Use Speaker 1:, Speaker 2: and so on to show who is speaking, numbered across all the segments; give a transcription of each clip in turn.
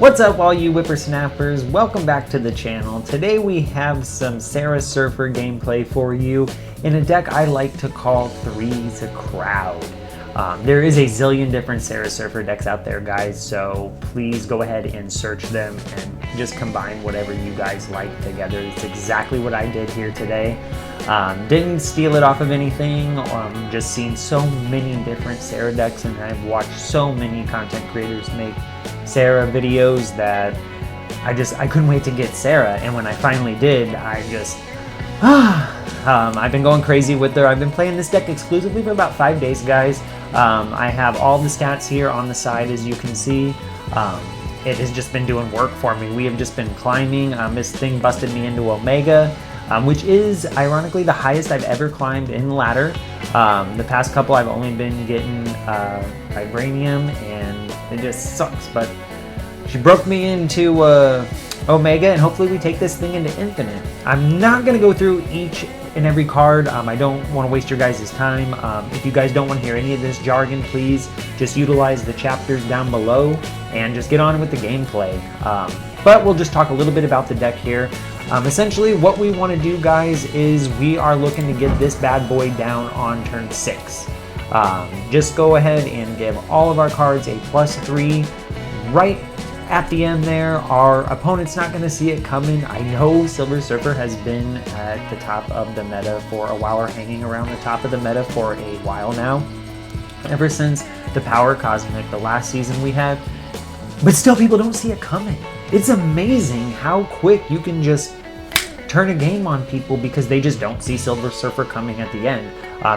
Speaker 1: What's up, all you whippersnappers? Welcome back to the channel. Today we have some Sera Surfer gameplay for you in a deck I like to call Three's a Crowd. There is a zillion different Sera Surfer decks out there, guys, so please go ahead and search them and just combine whatever you guys like together. It's exactly what I did here today. Didn't steal it off of anything, just seen so many different Sera decks, and I've watched so many content creators make Sera videos that I couldn't wait to get Sera, and when I finally did, I've been going crazy with her. I've been playing this deck exclusively for about 5 days, guys. I have all the stats here on the side, as you can see. It has just been doing work for me. We have just been climbing. This thing busted me into Omega, which is ironically the highest I've ever climbed in ladder. The past couple I've only been getting Vibranium, and it just sucks, but she broke me into Omega, and hopefully we take this thing into Infinite. I'm not going to go through each and every card. I don't want to waste your guys' time. If you guys don't want to hear any of this jargon, please just utilize the chapters down below and just get on with the gameplay. But we'll just talk a little bit about the deck here. Essentially, what we want to do, guys, is we are looking to get this bad boy down on turn 6. Just go ahead and give all of our cards a +3 right at the end there. Our opponent's not going to see it coming. I know Silver Surfer has been at the top of the meta for a while, or hanging around the top of the meta for a while now, ever since the Power Cosmic, the last season we had, but still people don't see it coming. It's amazing how quick you can just turn a game on people because they just don't see Silver Surfer coming at the end.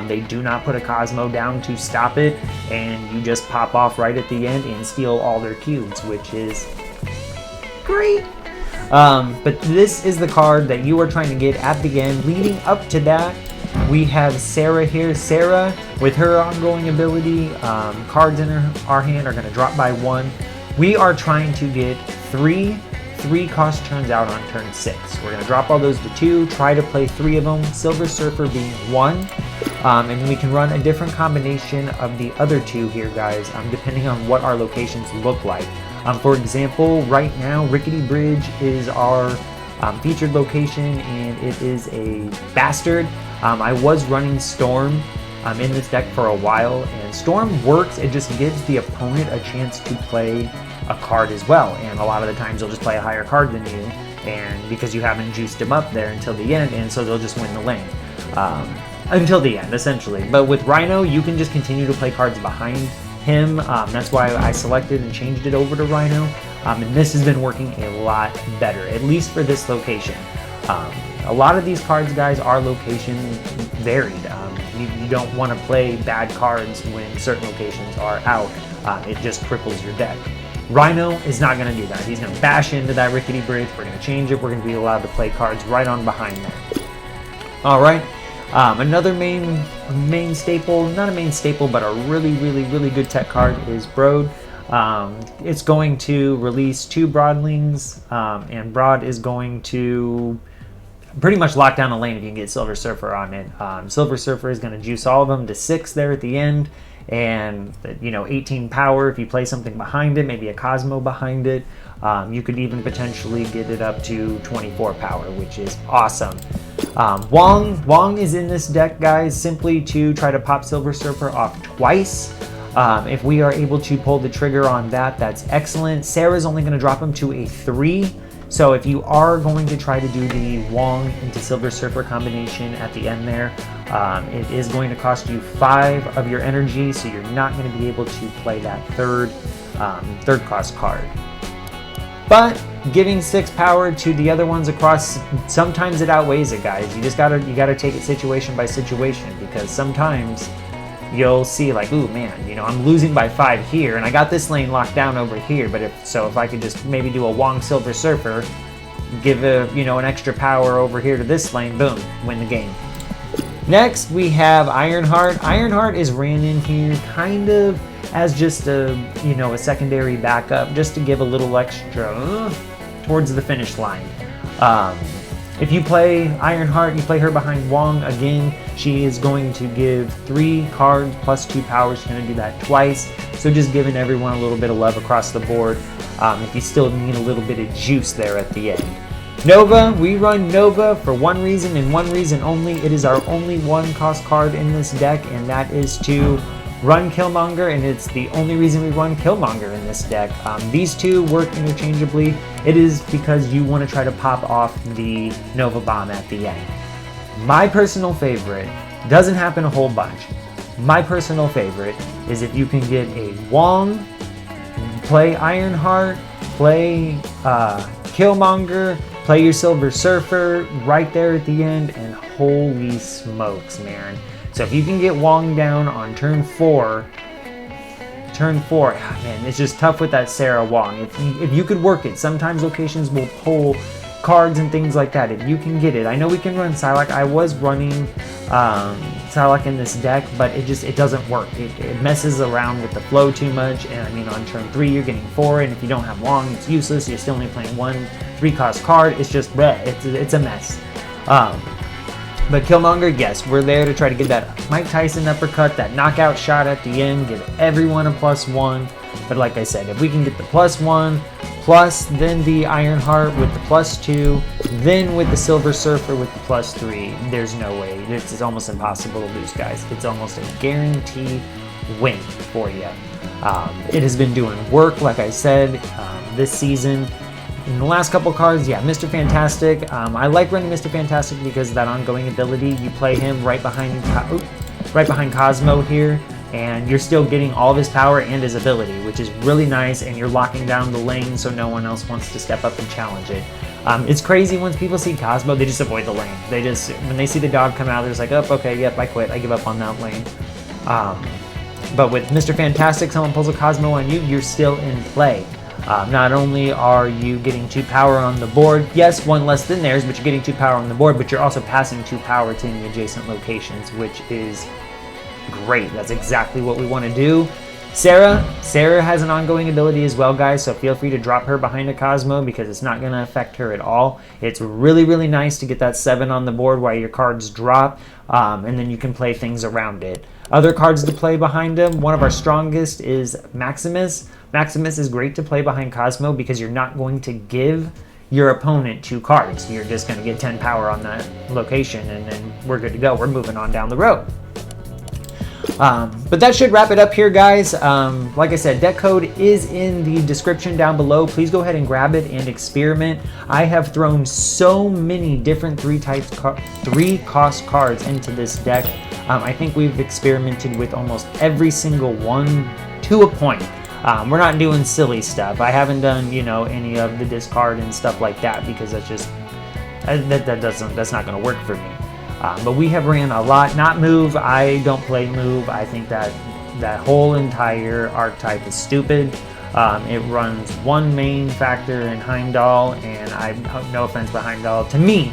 Speaker 1: They do not put a Cosmo down to stop it, and you just pop off right at the end and steal all their cubes, which is great. But this is the card that you are trying to get at the end. Leading up to that, we have Sera here. Sera, with her ongoing ability, cards in our hand are going to drop by 1. We are trying to get 3 cost turns out on turn 6. We're going to drop all those to 2, try to play 3 of them, Silver Surfer being 1, and then we can run a different combination of the other 2 here, guys, depending on what our locations look like. For example, right now, Rickety Bridge is our featured location, and it is a bastard. I was running Storm in this deck for a while, and Storm works. It just gives the opponent a chance to play a card as well, and a lot of the times they'll just play a higher card than you, and because you haven't juiced them up there until the end, and so they'll just win the lane until the end, essentially. But with Rhino, you can just continue to play cards behind him. That's why I selected and changed it over to Rhino, and this has been working a lot better, at least for this location. A lot of these cards, guys, are location varied. You don't want to play bad cards when certain locations are out. It just cripples your deck. Rhino is not going to do that. He's going to bash into that Rickety Bridge. We're going to change it. We're going to be allowed to play cards right on behind that. All right. Another main staple, not a main staple, but a really good tech card is Broad. It's going to release 2 Broadlings, and Broad is going to pretty much lock down a lane if you can get Silver Surfer on it. Silver Surfer is going to juice all of them to 6 there at the end, and 18 power if you play something behind it, maybe a Cosmo behind it. You could even potentially get it up to 24 power, which is awesome. Wong is in this deck, guys, simply to try to pop Silver Surfer off twice. If we are able to pull the trigger on that, that's excellent. Sera's only going to drop him to a 3. So if you are going to try to do the Wong into Silver Surfer combination at the end there, it is going to cost you 5 of your energy, so you're not going to be able to play that third cost card. But giving 6 power to the other ones across, sometimes it outweighs it, guys. You gotta take it situation by situation, because sometimes you'll see like, ooh man, I'm losing by 5 here, and I got this lane locked down over here. But if I could just maybe do a Wong Silver Surfer, give an extra power over here to this lane, boom, win the game. Next we have Ironheart. Ironheart is ran in here kind of as just a secondary backup, just to give a little extra towards the finish line. If you play Ironheart, you play her behind Wong, again, she is going to give 3 cards plus 2 power. She's going to do that twice. So just giving everyone a little bit of love across the board. if you still need a little bit of juice there at the end. Nova, we run Nova for one reason and one reason only. It is our only 1-cost card in this deck, and that is to run Killmonger, and it's the only reason we run Killmonger in this deck. These two work interchangeably. It is because you want to try to pop off the Nova Bomb at the end. My personal favorite, doesn't happen a whole bunch, my personal favorite is if you can get a Wong, play Ironheart, play Killmonger, play your Silver Surfer right there at the end, and holy smokes, man. So if you can get Wong down on turn 4, man, it's just tough with that Sera Wong. If you could work it, sometimes locations will pull cards and things like that. If you can get it, I know we can run Psylocke. I was running Psylocke in this deck, but it doesn't work. It messes around with the flow too much, and I mean on turn 3 you're getting 4, and if you don't have Wong, it's useless. You're still only playing 1 3-cost card. It's just it's a mess. But Killmonger, yes, we're there to try to get that Mike Tyson uppercut, that knockout shot at the end, give everyone a +1. But like I said, if we can get the +1, plus then the Ironheart with the +2, then with the Silver Surfer with the +3, there's no way. It's almost impossible to lose, guys. It's almost a guaranteed win for you. It has been doing work, like I said, this season. In the last couple cards, yeah, Mr. Fantastic. I like running Mr. Fantastic because of that ongoing ability. You play him right behind Cosmo here, and you're still getting all of his power and his ability, which is really nice, and you're locking down the lane so no one else wants to step up and challenge it. It's crazy once people see Cosmo, they just avoid the lane. When they see the dog come out, they're just like, oh, okay, yep, I quit, I give up on that lane. But with Mr. Fantastic, someone pulls a Cosmo on you, you're still in play. Not only are you getting 2 power on the board, yes, 1 less than theirs, but you're getting 2 power on the board, but you're also passing 2 power to any adjacent locations, which is great. That's exactly what we want to do. Sera has an ongoing ability as well, guys, so feel free to drop her behind a Cosmo because it's not going to affect her at all. It's really, really nice to get that 7 on the board while your cards drop, and then you can play things around it. Other cards to play behind him, one of our strongest is Maximus. Maximus is great to play behind Cosmo because you're not going to give your opponent 2 cards. You're just going to get 10 power on that location, and then we're good to go. We're moving on down the road. But that should wrap it up here, guys. Like I said, deck code is in the description down below. Please go ahead and grab it and experiment. I have thrown so many different 3-cost cards into this deck. I think we've experimented with almost every single one to a point. We're not doing silly stuff. I haven't done, any of the discard and stuff like that because that's just that's not going to work for me. But we have ran a lot. Not move. I don't play move. I think that whole entire archetype is stupid. It runs 1 main factor in Heimdall, and no offense, but Heimdall, to me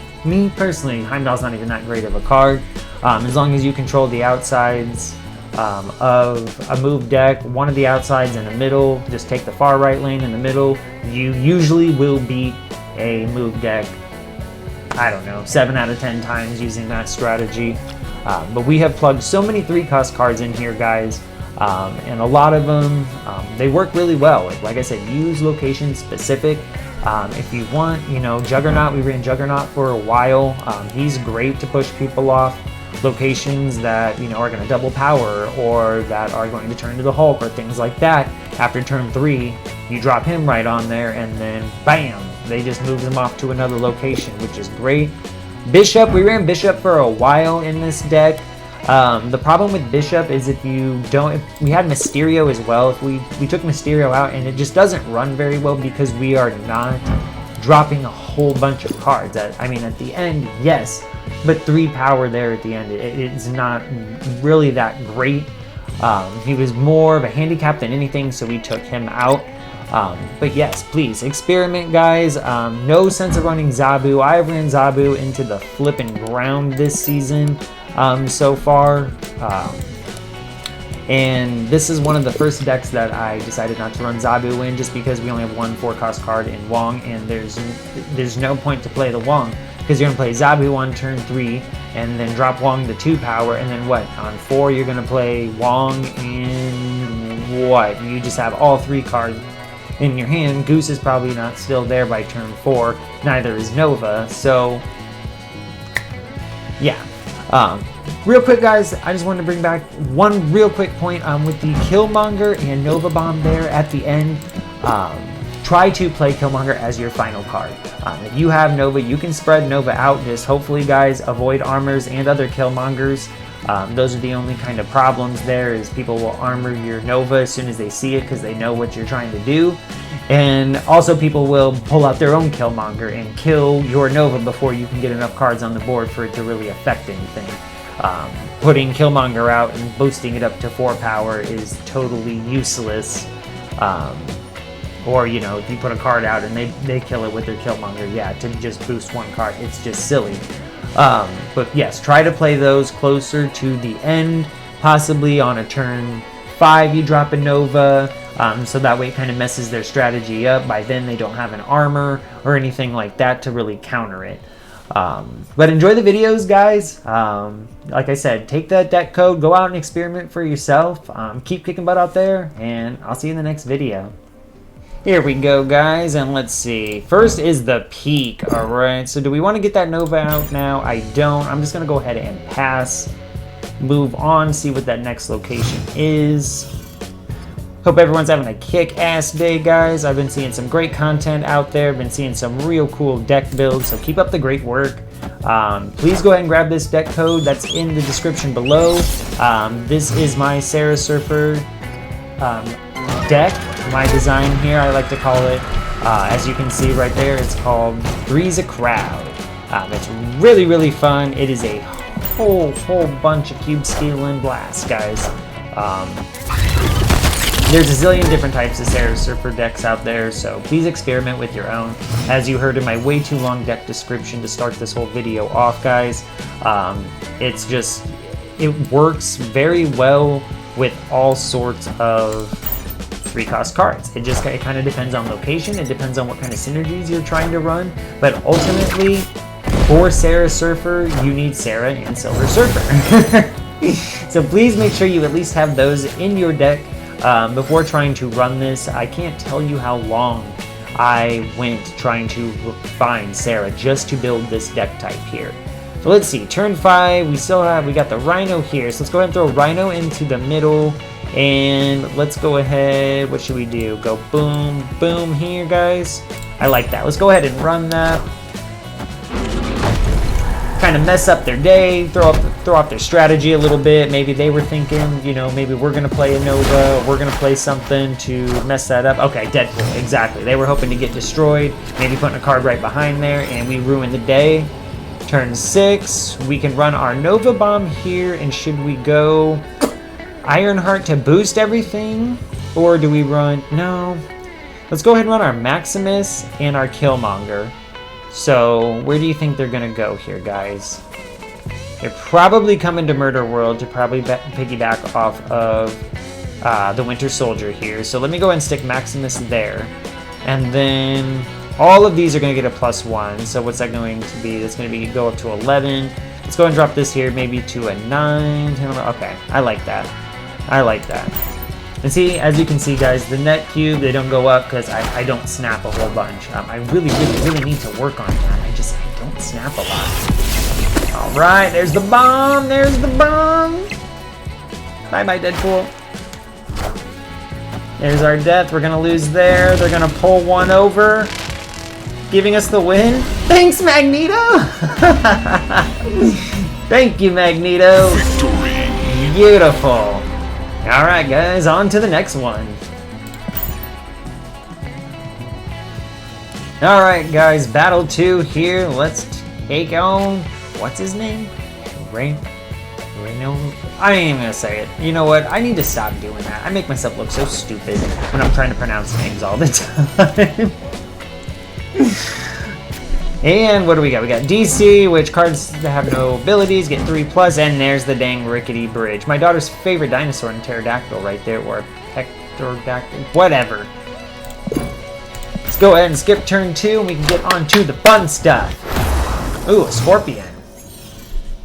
Speaker 1: personally, Heimdall's not even that great of a card. As long as you control the outsides of a move deck, one of the outsides in the middle, just take the far right lane in the middle, you usually will beat a move deck, I don't know, 7 out of 10 times using that strategy. But we have plugged so many 3-cost cards in here, guys, and a lot of them, they work really well. Like I said, use location specific. If you want, Juggernaut, we ran Juggernaut for a while. He's great to push people off locations that are going to double power or that are going to turn to the Hulk or things like that. After turn 3, you drop him right on there, and then bam, they just move them off to another location, which is great. Bishop, we ran Bishop for a while in this deck. The problem with Bishop is if we had Mysterio as well. If we took Mysterio out, and it just doesn't run very well because we are not dropping a whole bunch of cards. I mean, at the end, yes, but 3 power there at the end, it's not really that great. He was more of a handicap than anything, so we took him out. But yes, please experiment, guys. No sense of running Zabu. I ran Zabu into the flipping ground this season so far. And this is one of the first decks that I decided not to run Zabu in, just because we only have 1 4-cost card in Wong, and there's no point to play the Wong, because you're going to play Zabu on turn 3, and then drop Wong to 2 power, and then what? On 4, you're going to play Wong, and what? You just have all 3 cards. in your hand. Goose is probably not still there by turn 4. Neither is Nova. So, yeah. Real quick, guys, I just wanted to bring back one real quick point with the Killmonger and Nova Bomb there at the end. Try to play Killmonger as your final card. If you have Nova, you can spread Nova out. Just hopefully, guys, avoid armors and other Killmongers. Those are the only kind of problems there, is people will armor your Nova as soon as they see it because they know what you're trying to do. And also people will pull out their own Killmonger and kill your Nova before you can get enough cards on the board for it to really affect anything. Putting Killmonger out and boosting it up to 4 power is totally useless. Or, you know, if you put a card out and they kill it with their Killmonger, yeah, to just boost 1 card, it's just silly. But yes, try to play those closer to the end. Possibly on a turn 5 you drop a Nova, so that way it kind of messes their strategy up. By then they don't have an armor or anything like that to really counter it. But enjoy the videos, guys. Like I said, take that deck code, go out and experiment for yourself. Keep kicking butt out there, and I'll see you in the next video. Here we go, guys, and let's see. First is the peak, alright? So do we want to get that Nova out now? I don't. I'm just going to go ahead and pass. Move on, see what that next location is. Hope everyone's having a kick-ass day, guys. I've been seeing some great content out there. Been seeing some real cool deck builds, so keep up the great work. Please go ahead and grab this deck code that's in the description below. This is my Sera Surfer deck. My design here, I like to call it, as you can see right there, it's called Three's a Crowd. It's really, really fun. It is a whole bunch of cube stealing blasts, guys. There's a zillion different types of Sera Surfer decks out there, so please experiment with your own. As you heard in my way too long deck description to start this whole video off, guys, it works very well with all sorts of 3-cost cards. It kind of depends on location. It depends on what kind of synergies you're trying to run. But ultimately, for Sera Surfer, you need Sera and Silver Surfer. So please make sure you at least have those in your deck before trying to run this. I can't tell you how long I went trying to find Sera just to build this deck type here. So let's see, turn 5, we got the Rhino here. So let's go ahead and throw Rhino into the middle. And let's go ahead, what should we do? Go boom, boom here, guys. I like that. Let's go ahead and run that. Kind of mess up their day, throw off their strategy a little bit. Maybe they were thinking, you know, maybe we're going to play a Nova, or we're going to play something to mess that up. Okay, Deadpool, exactly. They were hoping to get destroyed, maybe putting a card right behind there, and we ruined the day. Turn 6, we can run our Nova Bomb here, and should we go Ironheart to boost everything? Or do we run... No. Let's go ahead and run our Maximus and our Killmonger. So, where do you think they're going to go here, guys? They're probably coming to Murder World to probably piggyback off of the Winter Soldier here. So let me go ahead and stick Maximus there. And then all of these are going to get a +1. So what's that going to be? That's going to be go up to 11. Let's go ahead and drop this here maybe to a 9. 10, 11. Okay, I like that. I like that. And see, as you can see, guys, the net cube, they don't go up because I don't snap a whole bunch. I really need to work on that. I don't snap a lot. All right, there's the bomb. There's the bomb. Bye-bye, Deadpool. There's our death. We're going to lose there. They're going to pull one over, giving us the win. Thanks, Magneto. Thank you, Magneto. Victory. Beautiful. Alright, guys, on to the next one. Alright, guys, Battle 2 here. Let's take on... What's his name? Reno? I ain't even gonna say it. You know what? I need to stop doing that. I make myself look so stupid when I'm trying to pronounce names all the time. And what do we got? We got DC, which cards that have no abilities get 3+, and there's the dang rickety bridge. My daughter's favorite dinosaur in pterodactyl right there, or pterodactyl, whatever. Let's go ahead and skip turn 2, and we can get on to the fun stuff. Ooh, a scorpion.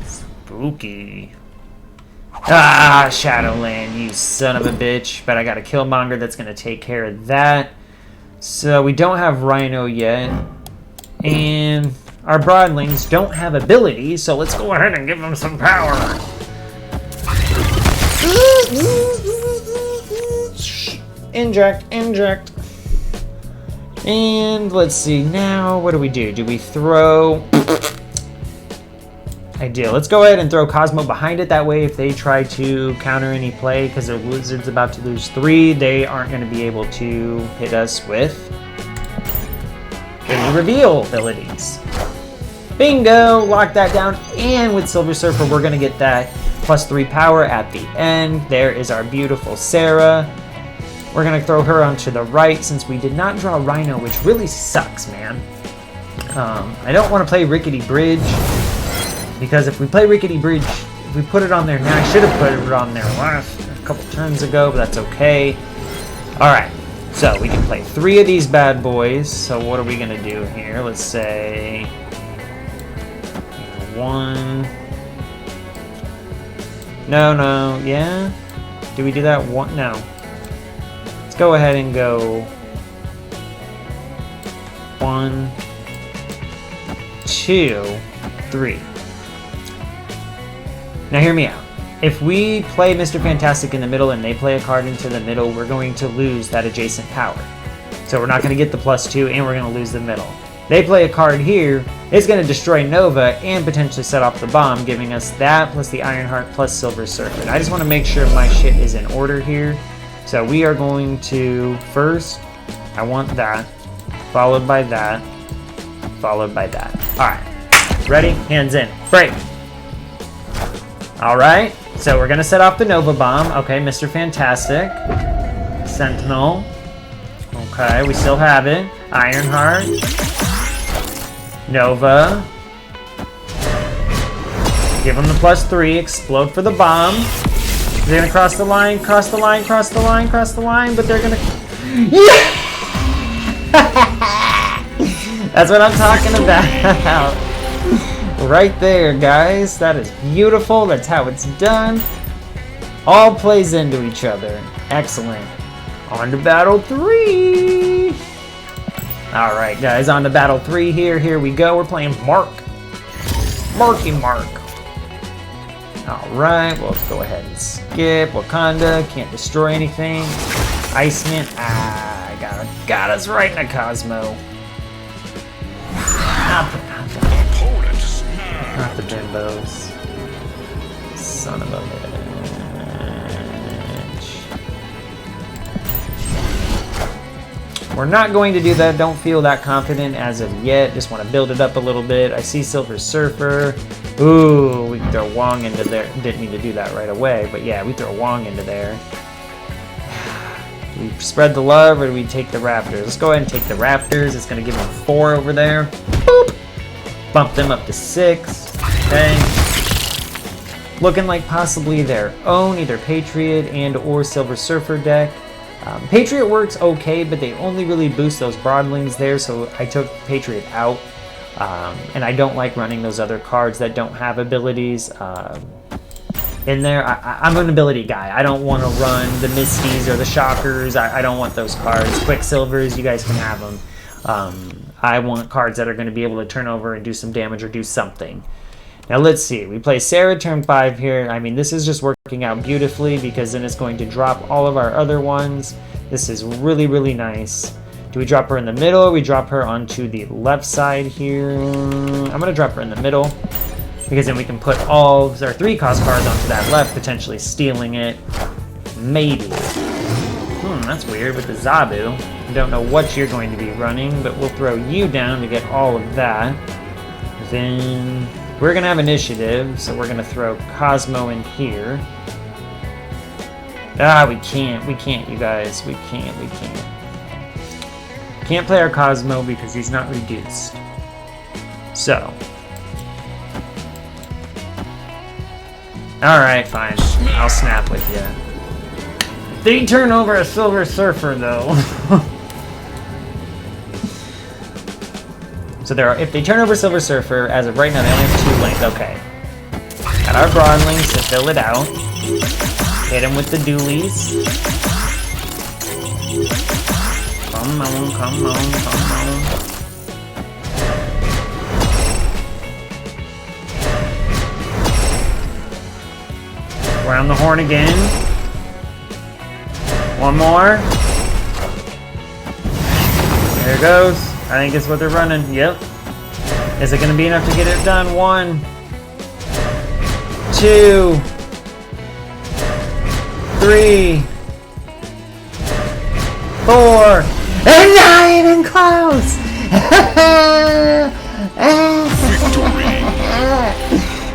Speaker 1: Spooky. Shadowland, you son of a bitch. But I got a Killmonger that's going to take care of that. So we don't have Rhino yet. And our Broodlings don't have abilities, so let's go ahead and give them some power. Inject, inject. And let's see, now what do? Do we throw... Ideal. Let's go ahead and throw Cosmo behind it. That way, if they try to counter any play, because their Wizard's about to lose 3, they aren't going to be able to hit us with any reveal abilities. Bingo! Lock that down. And with Silver Surfer, we're going to get that +3 power at the end. There is our beautiful Sera. We're going to throw her onto the right since we did not draw Rhino, which really sucks, man. I don't want to play Rickety Bridge. Because if we play Rickety Bridge, if we put it on there now, I should have put it on there a couple turns ago, but that's okay. Alright, so we can play 3 of these bad boys. So what are we going to do here? Let's say 1. No, yeah? Do we do that? 1? No. Let's go ahead and go 1, 2, 3. Now hear me out. If we play Mr. Fantastic in the middle and they play a card into the middle, we're going to lose that adjacent power. So we're not going to get the +2 and we're going to lose the middle. They play a card here, it's going to destroy Nova and potentially set off the bomb, giving us that plus the Ironheart plus Silver Surfer. And I just want to make sure my shit is in order here. So we are going to, first, I want that, followed by that, followed by that. Alright, ready? Hands in. Break! Alright, so we're going to set off the Nova Bomb. Okay, Mr. Fantastic. Sentinel. Okay, we still have it. Ironheart. Nova. Give them the +3. Explode for the bomb. They're going to cross the line, cross the line, cross the line, cross the line, but they're going to... Yeah! That's what I'm talking about. Right there, guys. That is beautiful. That's how it's done. All plays into each other. Excellent. On to battle 3. Alright, guys. On to battle 3 here. Here we go. We're playing Mark. Marky Mark. Alright. Well, let's go ahead and skip. Wakanda. Can't destroy anything. Iceman. Got us right in a Cosmo. Not the bimbos. Son of a bitch. We're not going to do that. Don't feel that confident as of yet. Just want to build it up a little bit. I see Silver Surfer. Ooh, we can throw Wong into there. Didn't need to do that right away, but yeah, we throw Wong into there. We spread the love, or do we take the Raptors? Let's go ahead and take the Raptors. It's going to give them 4 over there. Boop. Bump them up to 6. Okay. Looking like possibly their own, either Patriot and or Silver Surfer deck. Patriot works okay, but they only really boost those Broodlings there, so I took Patriot out. And I don't like running those other cards that don't have abilities in there. I'm an ability guy. I don't want to run the Misties or the Shockers. I don't want those cards. Quicksilvers, you guys can have them. I want cards that are going to be able to turn over and do some damage or do something. Now let's see. We play Sera turn 5 here. I mean, this is just working out beautifully because then it's going to drop all of our other ones. This is really, really nice. Do we drop her in the middle or we drop her onto the left side here? I'm going to drop her in the middle because then we can put all our 3 cost cards onto that left, potentially stealing it. Maybe. That's weird with the Zabu. I don't know what you're going to be running, but we'll throw you down to get all of that. Then we're going to have initiative, so we're going to throw Cosmo in here. We can't, you guys. We can't. Can't play our Cosmo because he's not reduced. So. Alright, fine. I'll snap with you. They turn over a Silver Surfer, though. So if they turn over Silver Surfer, as of right now, they only have 2 length. Okay. Got our Broodlings to fill it out. Hit him with the dualies. Come on, come on, come on. Around the horn again. One more. There it goes. I think it's what they're running. Yep. Is it going to be enough to get it done? 1, 2, 3, 4, and not even close!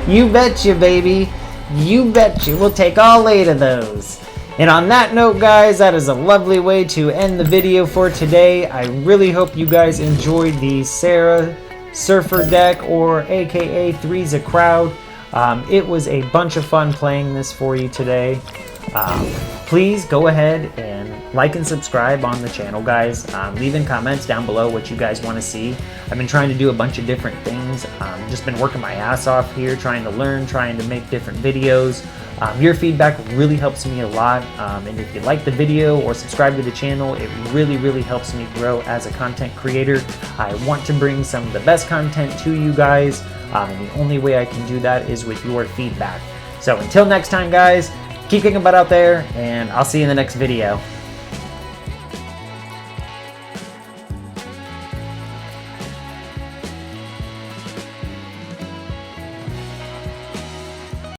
Speaker 1: You betcha, baby. You betcha. We'll take all 8 of those. And on that note, guys, that is a lovely way to end the video for today. I really hope you guys enjoyed the Sera Surfer deck, or aka Three's a Crowd. It was a bunch of fun playing this for you today. Please go ahead and like and subscribe on the channel, guys. Leave in comments down below what you guys want to see. I've been trying to do a bunch of different things. Just been working my ass off here, trying to learn, trying to make different videos. Your feedback really helps me a lot, and if you like the video or subscribe to the channel, it really helps me grow as a content creator. I want to bring some of the best content to you guys, and the only way I can do that is with your feedback. So until next time, guys, keep kicking butt out there, and I'll see you in the next video.